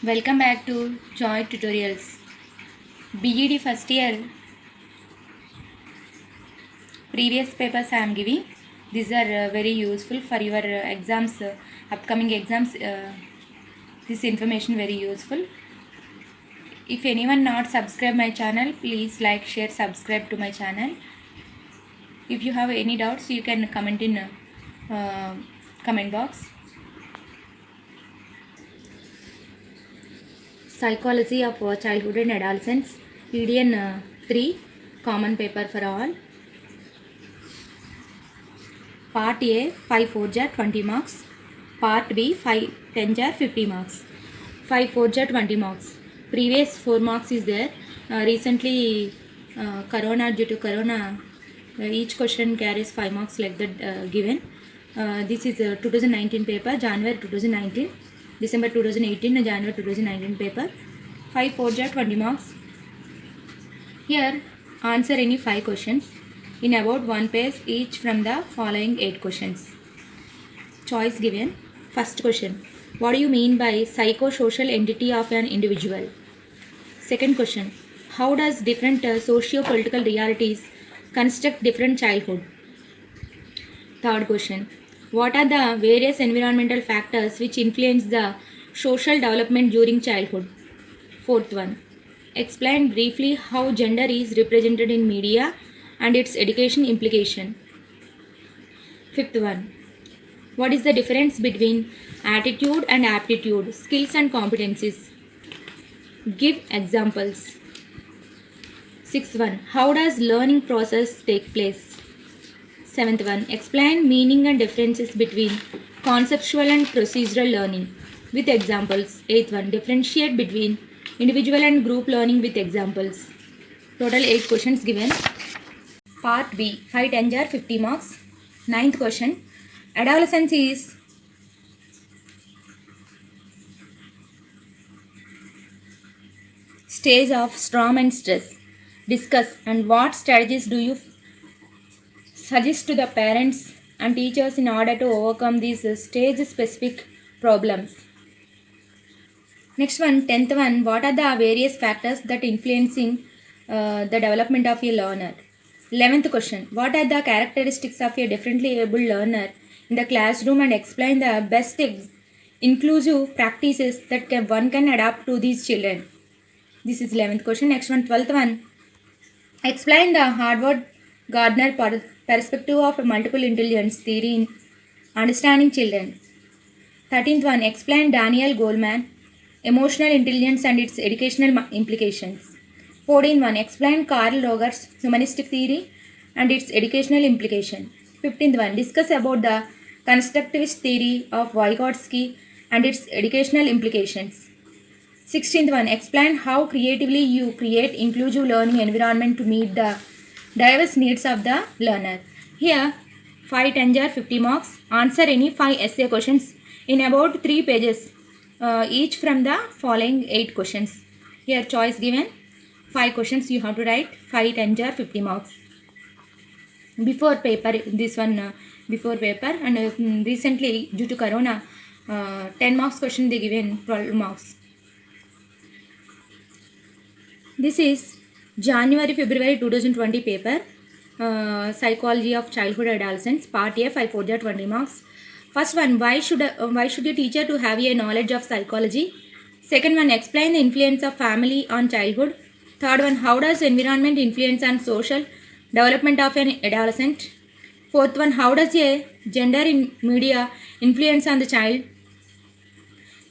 Welcome back to Joy Tutorials. BED first year previous papers I am giving. These are very useful for your exams, upcoming exams. This information very useful. If anyone not subscribe my channel, please like, share, subscribe to my channel. If you have any doubts, you can comment in comment box. Psychology of Childhood and Adolescence, PDN 3, common paper for all. Part A 5 4 jar 20 marks. Part B 5 10 jar 50 marks. 5 4 jar 20 marks. Previous 4 marks is there. Recently, due to corona, each question carries 5 marks like that given. This is 2019 paper, January 2019, December 2018, January 2019 paper. 5 4 jar 20 marks. Here, answer any 5 questions in about one page each from the following 8 questions. Choice given. First question. What do you mean by psychosocial entity of an individual? Second question. How does different socio-political realities construct different childhood? Third question. What are the various environmental factors which influence the social development during childhood? Fourth one. Explain briefly how gender is represented in media and its education implication. Fifth one. What is the difference between attitude and aptitude, skills and competencies? Give examples. Sixth one. How does learning process take place? Seventh one. Explain meaning and differences between conceptual and procedural learning with examples. Eighth one. Differentiate between individual and group learning with examples. Total 8 questions given. Part B 5 10 jar 50 marks. Ninth question. Adolescence is stage of storm and stress. Discuss and what strategies do you suggest to the parents and teachers in order to overcome these stage specific problems. Next one, 10th one, what are the various factors that influencing the development of a learner? 11th question, what are the characteristics of a differently able learner in the classroom and explain the best inclusive practices that one can adapt to these children. This is 11th question. Next one, 12th one, explain the Harvard Gardner perspective of multiple intelligence theory in understanding children. 13th one, explain Daniel Goleman emotional intelligence and its educational implications. 14th one, explain Carl Roger's humanistic theory and its educational implication. 15th one, discuss about the constructivist theory of Vygotsky and its educational implications. 16th one, explain how creatively you create inclusive learning environment to meet the diverse needs of the learner. Here, 5 10 jar 50 marks. Answer any 5 essay questions in about 3 pages each from the following 8 questions. Here choice given. 5 questions you have to write. 5 10 jar 50 marks. Before paper, this one before paper, and recently due to corona 10 marks question they given 12 marks. This is January February 2020 paper, Psychology of Childhood Adolescence, Part A 5 4 jar 20 marks. First one, why should a teacher to have a knowledge of psychology? Second one, explain the influence of family on childhood. Third one, how does environment influence on social development of an adolescent? Fourth one, how does a gender in media influence on the child?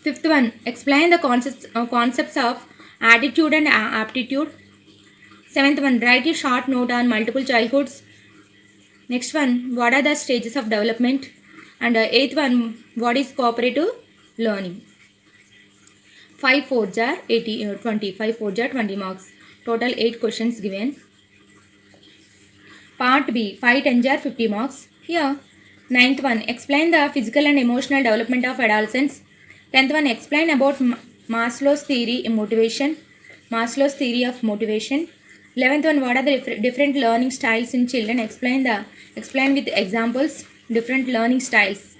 Fifth one, explain the concepts of attitude and aptitude. Seventh one, write a short note on multiple childhoods. Next one, what are the stages of development? And eighth one, what is cooperative learning? 5 4 jar 20. 5 4 jar 20 marks. Total 8 questions given. Part B 5 10 jar 50 marks. Here, 9th one, explain the physical and emotional development of adolescents. 10th one, explain about Maslow's theory in motivation. Maslow's theory of motivation. 11th one, what are the different learning styles in children? Explain with examples different learning styles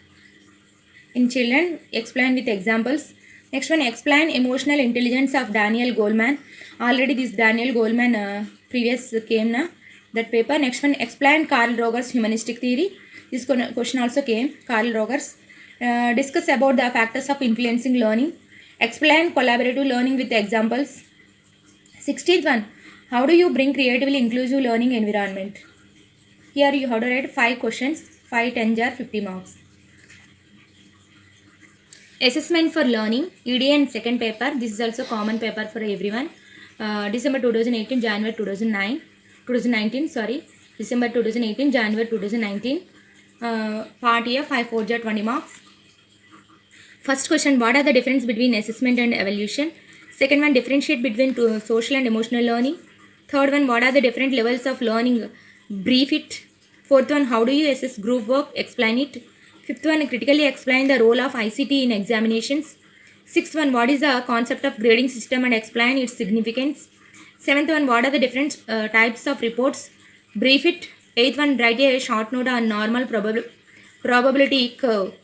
in children. Explain with examples. Next one, explain emotional intelligence of Daniel Goleman. Already this Daniel Goleman previous came na that paper. Next one, explain Carl Rogers humanistic theory. This question also came. Carl Rogers. Discuss about the factors of influencing learning. Explain collaborative learning with examples. 16th one, how do you bring creatively inclusive learning environment? Here you have to write 5 questions, 5 10 jar 50 marks. Assessment for learning, EDN second paper. This is also common paper for everyone. December 2018, January 2019, sorry. December 2018, January 2019. Part A, 5 4 jar 20 marks. First question, what are the difference between assessment and evaluation? Second one, differentiate between social and emotional learning. Third one, what are the different levels of learning? Brief it. Fourth one, how do you assess group work? Explain it. Fifth one, critically explain the role of ICT in examinations. Sixth one, what is the concept of grading system and explain its significance. Seventh one, what are the different types of reports? Brief it. Eighth one, write a short note on normal probability curve.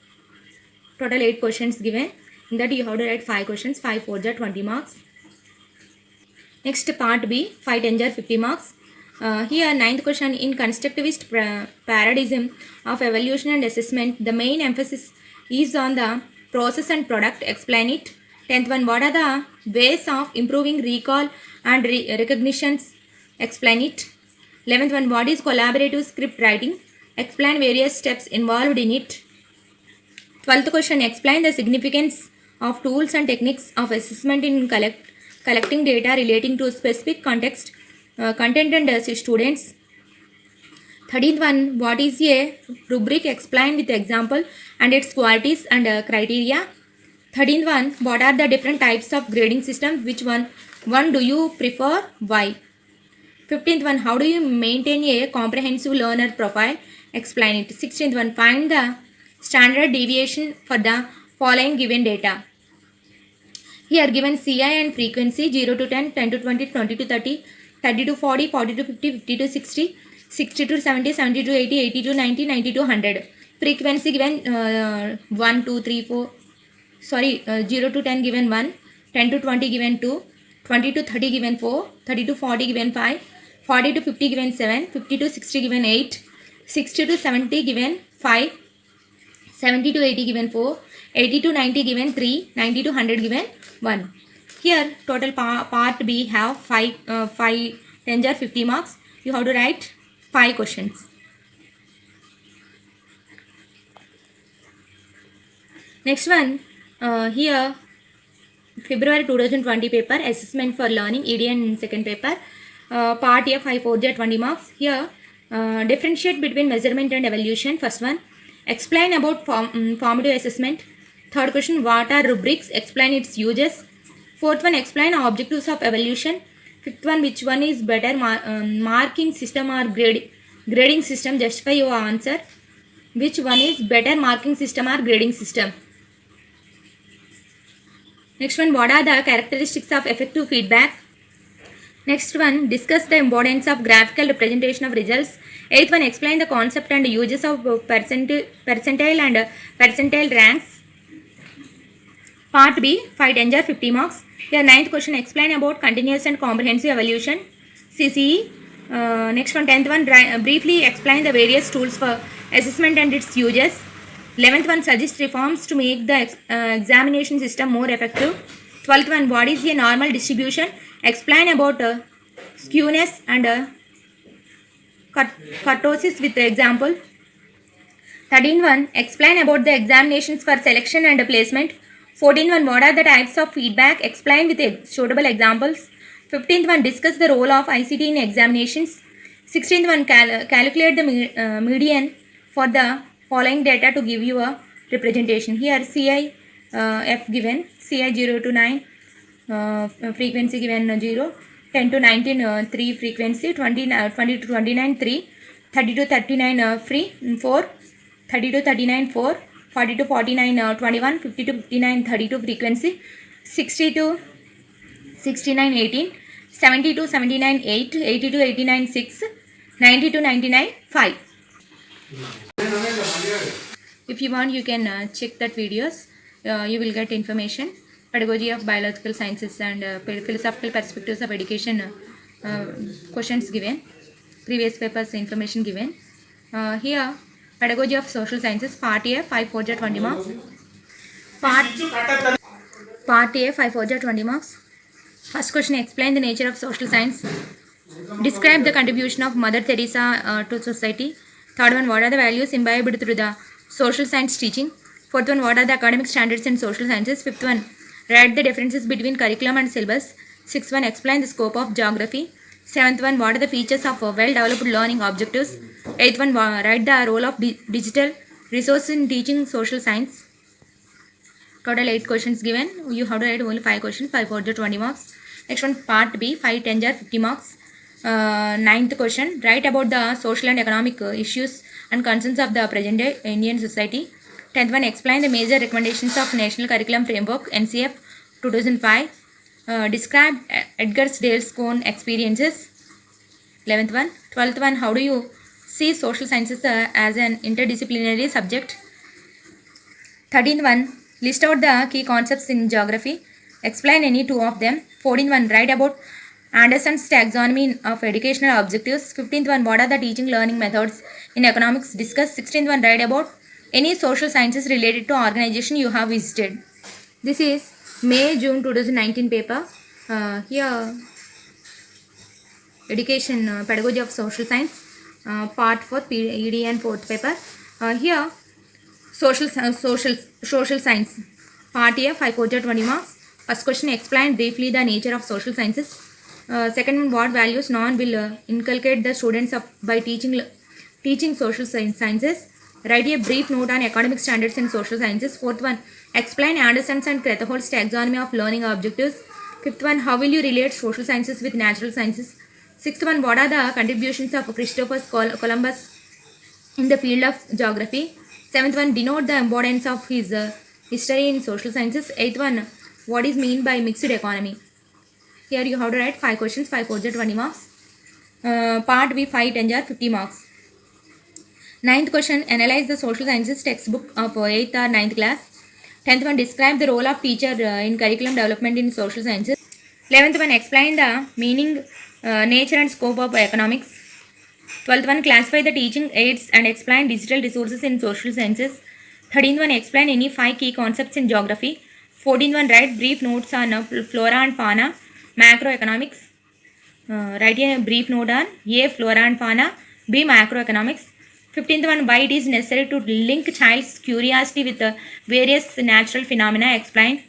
Total 8 questions given. In that you have to write 5 questions, 5 4 jar 20 marks. Next part B, 5 10 jar 50 marks. Here 9th question, in constructivist paradigm of evaluation and assessment, the main emphasis is on the process and product. Explain it. 10th one, what are the ways of improving recall and recognitions? Explain it. 11th one, what is collaborative script writing? Explain various steps involved in it. 12th question, explain the significance of tools and techniques of assessment in collecting data relating to specific context, content and students. 13th one, what is a rubric? Explain with example and its qualities and criteria. 13th one, what are the different types of grading systems? Which one do you prefer? Why? 15th one, how do you maintain a comprehensive learner profile? Explain it. 16th one, find the standard deviation for the following given data. Here given CI and frequency 0 to 10, 10 to 20, 20 to 30, 30 to 40, 40 to 50, 50 to 60, 60 to 70, 70 to 80, 80 to 90, 90 to 100. Frequency given 1, 2, 3, 4. Sorry, 0 to 10 given 1, 10 to 20 given 2, 20 to 30 given 4, 30 to 40 given 5, 40 to 50 given 7, 50 to 60 given 8, 60 to 70 given 5, 70 to 80 given 4, 80 to 90 given 3, 90 to 100 given 1. Here total part B have 5 10 jar 50 marks. You have to write 5 questions. Next one, here February 2020 paper, assessment for learning, EDN second paper, part A 5 4 jar 20 marks. Here differentiate between measurement and evaluation. First one, explain about formative assessment. Third question, what are rubrics? Explain its uses. Fourth one, explain objectives of evaluation. Fifth one, which one is better, marking system or grading system? Justify your answer. Which one is better, marking system or grading system? Next one, what are the characteristics of effective feedback? Next one, discuss the importance of graphical representation of results. Eighth one, explain the concept and uses of percentile and percentile ranks. Part B, 5 10 jar 50 marks. Here 9th question, explain about continuous and comprehensive evaluation, CCE. Next one, 10th one, briefly explain the various tools for assessment and its uses. 11th one, suggest reforms to make the examination system more effective. 12th one, what is a normal distribution? Explain about skewness and kurtosis with the example. 13th one, explain about the examinations for selection and placement. 14th one, what are the types of feedback? Explain with suitable examples. 15th one, discuss the role of ICT in examinations. 16th one, calculate the median for the following data to give you a representation. Here CI F given, CI 0 to 9, frequency given 0, 10 to 19 3 frequency, 20 to 29 3, 30 to 39 4, 30 to 39 4, 40 to 49 21, 50 to 59 32 frequency, 60 to 69 18, 70 to 79 8, 80 to 89 6, 90 to 99 5. If you want, you can check that videos. You will get information. pedagogy of biological sciences and philosophical perspectives of education questions given, previous papers information given. Here pedagogy of social sciences part A 5 4 20 marks, part A 5 4 20 marks. First question, explain the nature of social science. Describe the contribution of Mother Teresa to society. Third one, what are the values imbibed through the social science teaching? Fourth one, what are the academic standards in social sciences? Fifth one, write the differences between curriculum and syllabus. Sixth one, explain the scope of geography. Seventh one, what are the features of well-developed learning objectives? Eighth one, write the role of digital resources in teaching social science. Total 8 questions given. You have to write only 5 questions, 5 for the 20 marks. Next one, part B, 5 10 are 50 marks. Ninth question, write about the social and economic issues and concerns of the present day Indian society. 10th one, explain the major recommendations of National Curriculum Framework NCF 2005. Describe Edgarsdale's Cone experiences. 11th one. 12th one, how do you see social sciences as an interdisciplinary subject? 13th one, list out the key concepts in geography. Explain any two of them. 14th one, write about Anderson's taxonomy of educational objectives. 15th one, what are the teaching learning methods in economics? Discuss. 16th one, write about any social sciences related to organization you have visited. This is May-June 2019 paper. Here, education, pedagogy of social science, part 4, ED and 4th paper. Here, social science, part A, 5 4 20 marks. First question, explain briefly the nature of social sciences. Second one, what values non will inculcate the students by teaching social sciences. Write a brief note on academic standards in social sciences. Fourth one, explain Anderson's and Krathwohl's taxonomy of learning objectives. Fifth one, how will you relate social sciences with natural sciences? Sixth one, what are the contributions of Christopher Columbus in the field of geography? Seventh one, denote the importance of his history in social sciences. Eighth one, what is mean by mixed economy? Here you have to write 5 questions, 5 4 20 marks. Part B, 5 10 are 50 marks. Ninth question, analyze the social sciences textbook of 8th or 9th class. 10th one, describe the role of teacher in curriculum development in social sciences. 11th one, explain the meaning, nature and scope of economics. 12th one, classify the teaching aids and explain digital resources in social sciences. 13th one, explain any 5 key concepts in geography. 14th one, write brief notes on flora and fauna, macroeconomics. Write a brief note on A, flora and fauna, B, macroeconomics. 15th one, why it is necessary to link child's curiosity with various natural phenomena. Explain.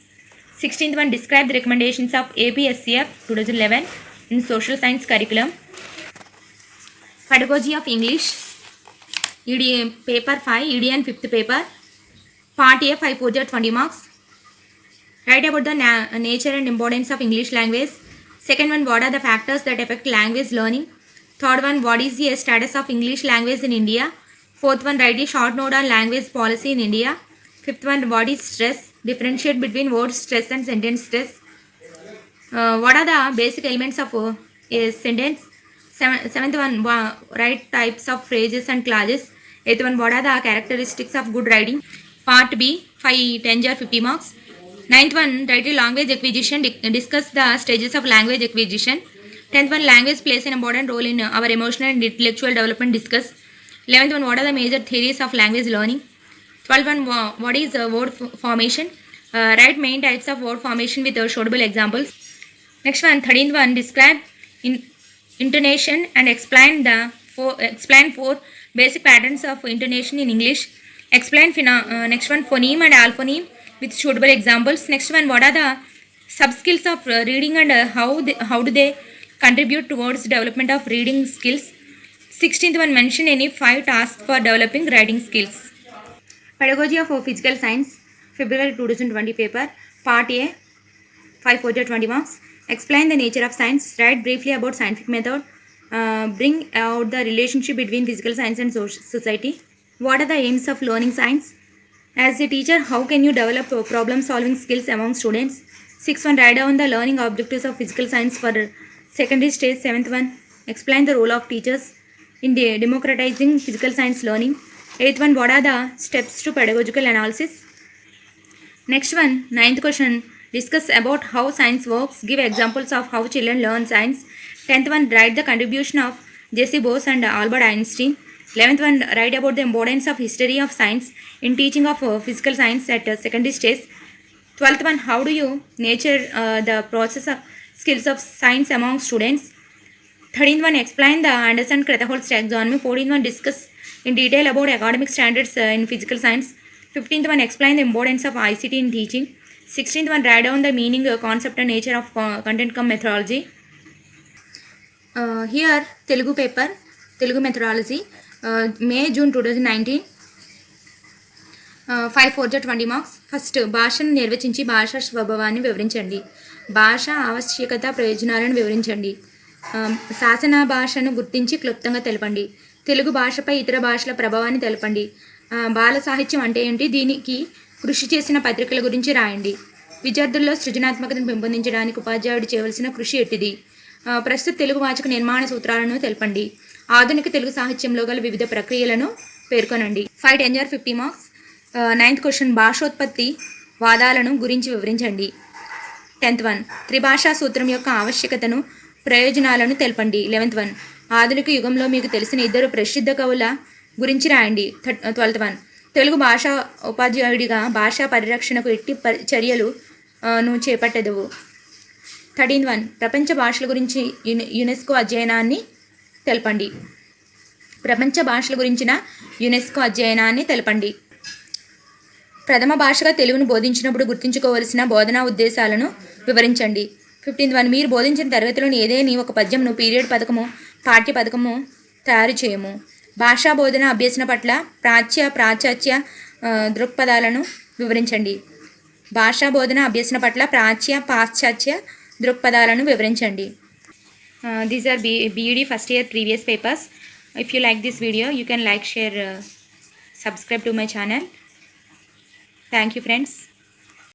16th one, describe the recommendations of APSCF 2011 in social science curriculum. Pedagogy of English, ED paper 5, ED and 5th paper, part A, 5 4 20 marks. Write about the nature and importance of English language. Second one, what are the factors that affect language learning? Third one, what is the status of English language in India? Fourth one, write a short note on language policy in India. Fifth one, what is stress? Differentiate between word stress and sentence stress. What are the basic elements of a sentence? Seventh one, write types of phrases and clauses. Eighth one, what are the characteristics of good writing? Part B, 5 10 are 50 marks. Ninth one, write a language acquisition. Discuss the stages of language acquisition. 10th one, language plays an important role in our emotional and intellectual development. Discuss. 11th one, what are the major theories of language learning? 12th one, what is word formation? Write main types of word formation with showable examples. Next one, 13th one, describe intonation and explain four basic patterns of intonation in English. Explain next one, phoneme and alphoneme with suitable examples. Next one, what are the sub-skills of reading and how do they contribute towards development of reading skills. 16th one, mention any 5 tasks for developing writing skills. Pedagogy of Physical Science, February 2020 paper, part A, 5 4 20 marks. Explain the nature of science. Write briefly about scientific method. Bring out the relationship between physical science and society. What are the aims of learning science? As a teacher, how can you develop problem solving skills among students? 6th one, write down the learning objectives of physical science for secondary stage. 7th one, explain the role of teachers in democratizing physical science learning. 8th one, what are the steps to pedagogical analysis? Next one, 9th question, Discuss about how science works. Give examples of how children learn science. 10th one, write the contribution of J.C. Bose and Albert Einstein. 11th one, write about the importance of history of science in teaching of physical science at secondary stage. 12th one, how do you nurture the process of skills of science among students. 13th one, explain the Anderson-Krethholz taxonomy. 14th one, discuss in detail about academic standards in physical science. 15th one, explain the importance of ICT in teaching. 16th one, write down the meaning, concept and nature of content cum methodology. Here Telugu paper, Telugu methodology, May June 2019. 5 4 20 marks. First, భాషను నిర్వచించి భాషా స్వభావాన్ని వివరించండి. భాష ఆవశ్యకత ప్రయోజనాలను వివరించండి. శాసన భాషను గుర్తించి క్లుప్తంగా తెలపండి. తెలుగు భాషపై ఇతర భాషల ప్రభావాన్ని తెలపండి. బాల సాహిత్యం అంటే ఏంటి, దీనికి కృషి చేసిన పత్రికల గురించి రాయండి. విద్యార్థుల్లో సృజనాత్మకతను పెంపొందించడానికి ఉపాధ్యాయుడు చేయవలసిన కృషి ఎట్టిది. ప్రస్తుత తెలుగు వాచక నిర్మాణ సూత్రాలను తెలపండి. ఆధునిక తెలుగు సాహిత్యంలో గల వివిధ ప్రక్రియలను పేర్కొనండి. 5 10 50 మార్క్స్. 9th క్వశ్చన్, భాషోత్పత్తి వాదాలను గురించి వివరించండి. 10th వన్, త్రిభాషా సూత్రం యొక్క ఆవశ్యకతను ప్రయోజనాలను తెలపండి. 11th వన్, ఆధునిక యుగంలో మీకు తెలిసిన ఇద్దరు ప్రసిద్ధ కవుల గురించి రాయండి. 12th వన్, తెలుగు భాషా ఉపాధ్యాయుడిగా భాషా పరిరక్షణకు ఎట్టి చర్యలు చేపట్టెదవు. 13th వన్, ప్రపంచ భాషల గురించి యునెస్కో అధ్యయనాన్ని తెలపండి. ప్రపంచ భాషల గురించిన యునెస్కో అధ్యయనాన్ని తెలపండి. ప్రథమ భాషగా తెలుగును బోధించినప్పుడు గుర్తుంచుకోవలసిన బోధనా ఉద్దేశాలను వివరించండి. 15th వన్, మీరు బోధించిన తరగతిలోని ఏదేని ఒక పద్యంను పీరియడ్ పథకము, పాఠ్య పథకము తయారు చేయము. భాషా బోధన అభ్యసన పట్ల ప్రాచ్య దృక్పథాలను వివరించండి. భాషా బోధన అభ్యసన పట్ల పాశ్చాత్య దృక్పథాలను వివరించండి. These are BEd first year previous papers. If you like this video, you can like, share, subscribe to my channel. Thank you friends.